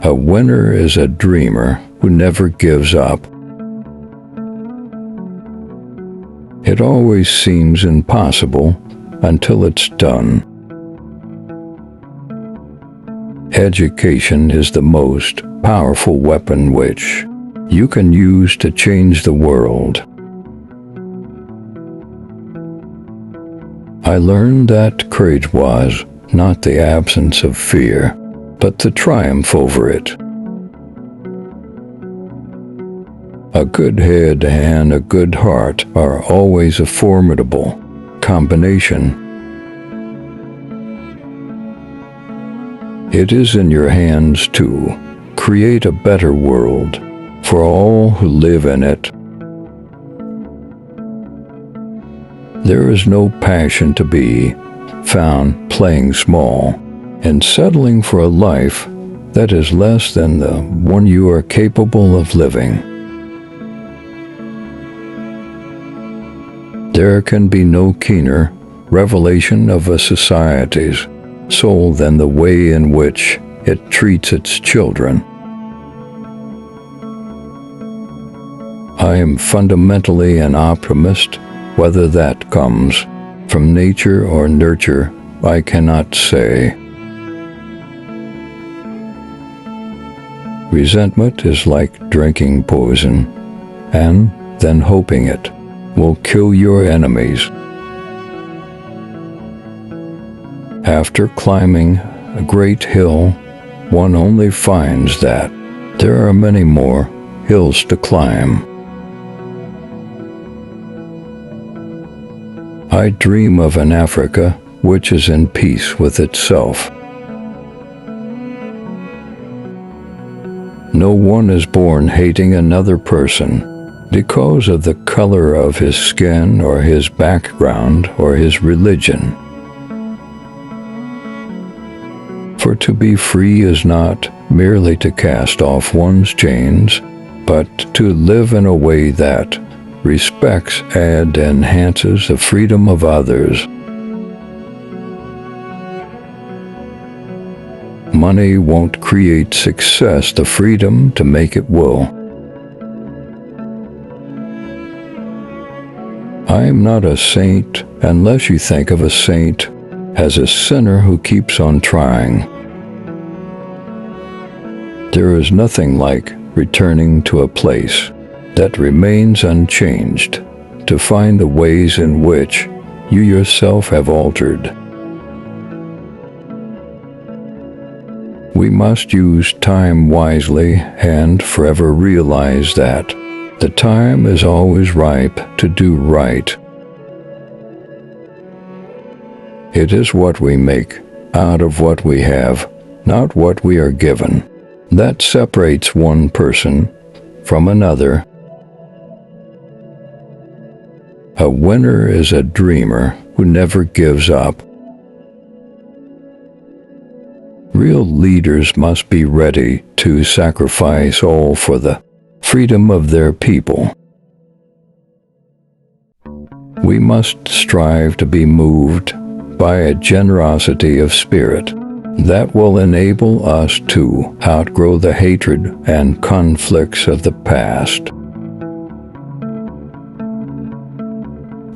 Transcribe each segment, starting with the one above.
A winner is a dreamer who never gives up. It always seems impossible until it's done. Education is the most powerful weapon which you can use to change the world. I learned that courage was not the absence of fear, but the triumph over it. A good head and a good heart are always a formidable combination. It is in your hands to create a better world for all who live in it. There is no passion to be found playing small and settling for a life that is less than the one you are capable of living. There can be no keener revelation of a society's soul than the way in which it treats its children. I am fundamentally an optimist. Whether that comes from nature or nurture, I cannot say. Resentment is like drinking poison and then hoping it will kill your enemies. After climbing a great hill, one only finds that there are many more hills to climb. I dream of an Africa which is in peace with itself. No one is born hating another person because of the color of his skin or his background or his religion. For to be free is not merely to cast off one's chains, but to live in a way that respects and enhances the freedom of others. Money won't create success, the freedom to make it will. I am not a saint unless you think of a saint as a sinner who keeps on trying. There is nothing like returning to a place that remains unchanged to find the ways in which you yourself have altered. We must use time wisely and forever realize that the time is always ripe to do right. It is what we make out of what we have, not what we are given, that separates one person from another. A winner is a dreamer who never gives up. Real leaders must be ready to sacrifice all for the freedom of their people. We must strive to be moved by a generosity of spirit that will enable us to outgrow the hatred and conflicts of the past.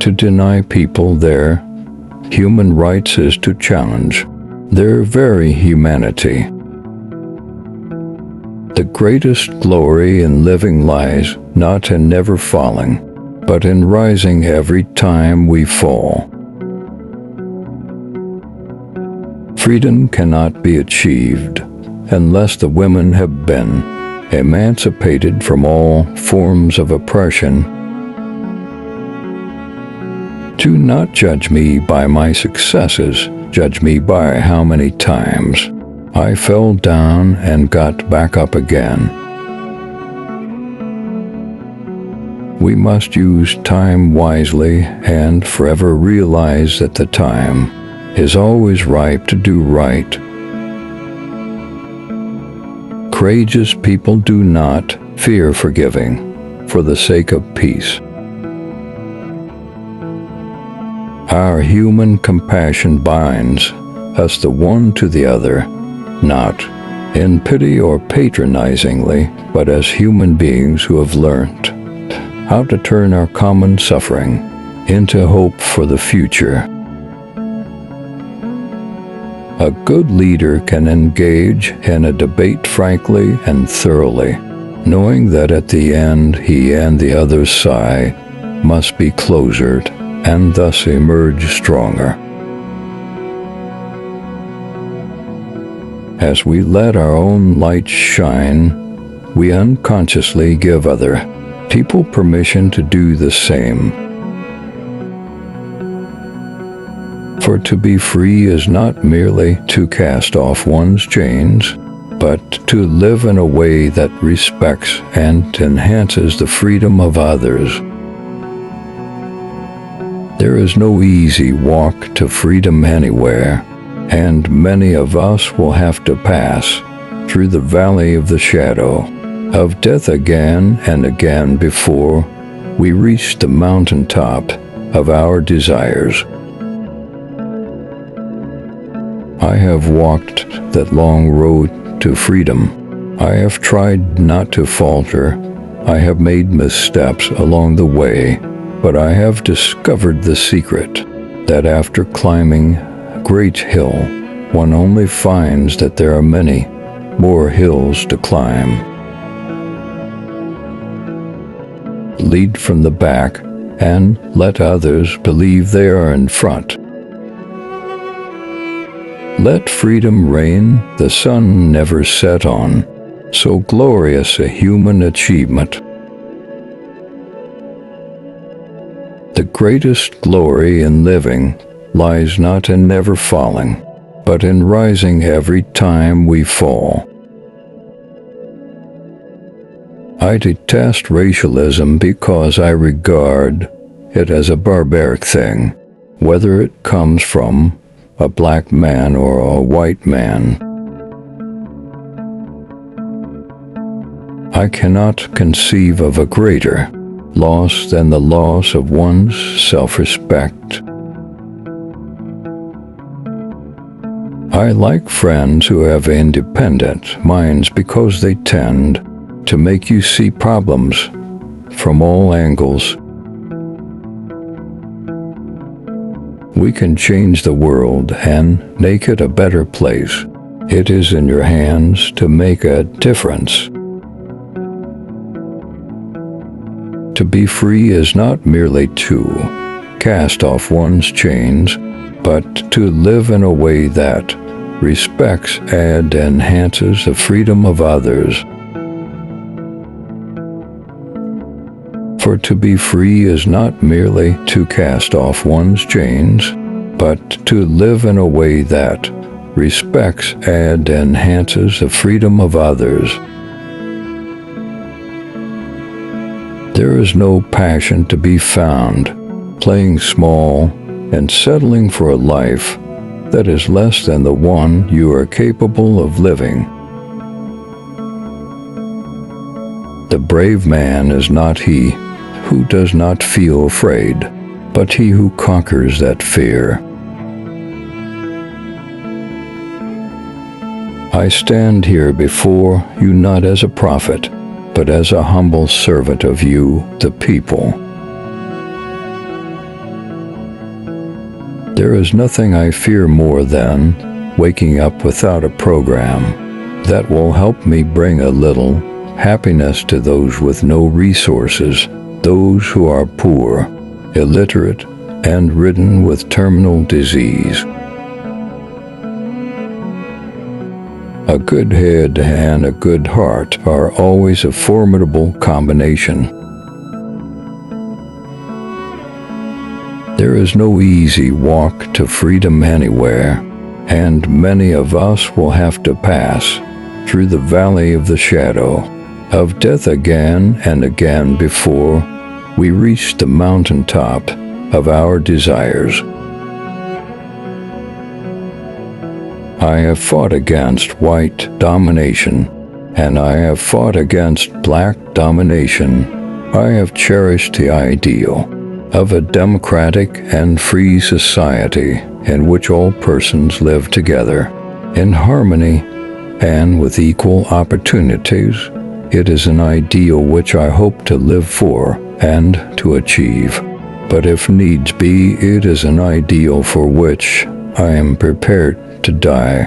To deny people their human rights is to challenge their very humanity. The greatest glory in living lies not in never falling, but in rising every time we fall. Freedom cannot be achieved unless the women have been emancipated from all forms of oppression. Do not judge me by my successes. Judge me by how many times I fell down and got back up again. We must use time wisely and forever realize that the time is always ripe to do right. Courageous people do not fear forgiving for the sake of peace. Our human compassion binds us the one to the other, not in pity or patronizingly, but as human beings who have learned how to turn our common suffering into hope for the future. A good leader can engage in a debate frankly and thoroughly, knowing that at the end he and the other side must be closered and thus emerge stronger. As we let our own light shine, we unconsciously give other people permission to do the same. For to be free is not merely to cast off one's chains, but to live in a way that respects and enhances the freedom of others. There is no easy walk to freedom anywhere, and many of us will have to pass through the valley of the shadow of death again and again before we reach the mountaintop of our desires. I have walked that long road to freedom. I have tried not to falter. I have made missteps along the way, but I have discovered the secret that after climbing a great hill, one only finds that there are many more hills to climb. Lead from the back and let others believe they are in front. Let freedom reign, the sun never set on, so glorious a human achievement. The greatest glory in living lies not in never falling, but in rising every time we fall. I detest racialism because I regard it as a barbaric thing, whether it comes from a black man or a white man. I cannot conceive of a greater loss than the loss of one's self-respect. I like friends who have independent minds because they tend to make you see problems from all angles. We can change the world and make it a better place. It is in your hands to make a difference. To be free is not merely to cast off one's chains, but to live in a way that respects and enhances the freedom of others. For to be free is not merely to cast off one's chains, but to live in a way that respects and enhances the freedom of others. There is no passion to be found playing small and settling for a life that is less than the one you are capable of living. The brave man is not he who does not feel afraid, but he who conquers that fear. I stand here before you not as a prophet, but as a humble servant of you, the people. There is nothing I fear more than waking up without a program that will help me bring a little happiness to those with no resources, those who are poor, illiterate, and ridden with terminal disease. A good head and a good heart are always a formidable combination. There is no easy walk to freedom anywhere, and many of us will have to pass through the valley of the shadow of death again and again before we reach the mountaintop of our desires. I have fought against white domination, and I have fought against black domination. I have cherished the ideal of a democratic and free society in which all persons live together in harmony and with equal opportunities, it is an ideal which I hope to live for and to achieve. But if needs be, it is an ideal for which I am prepared to die.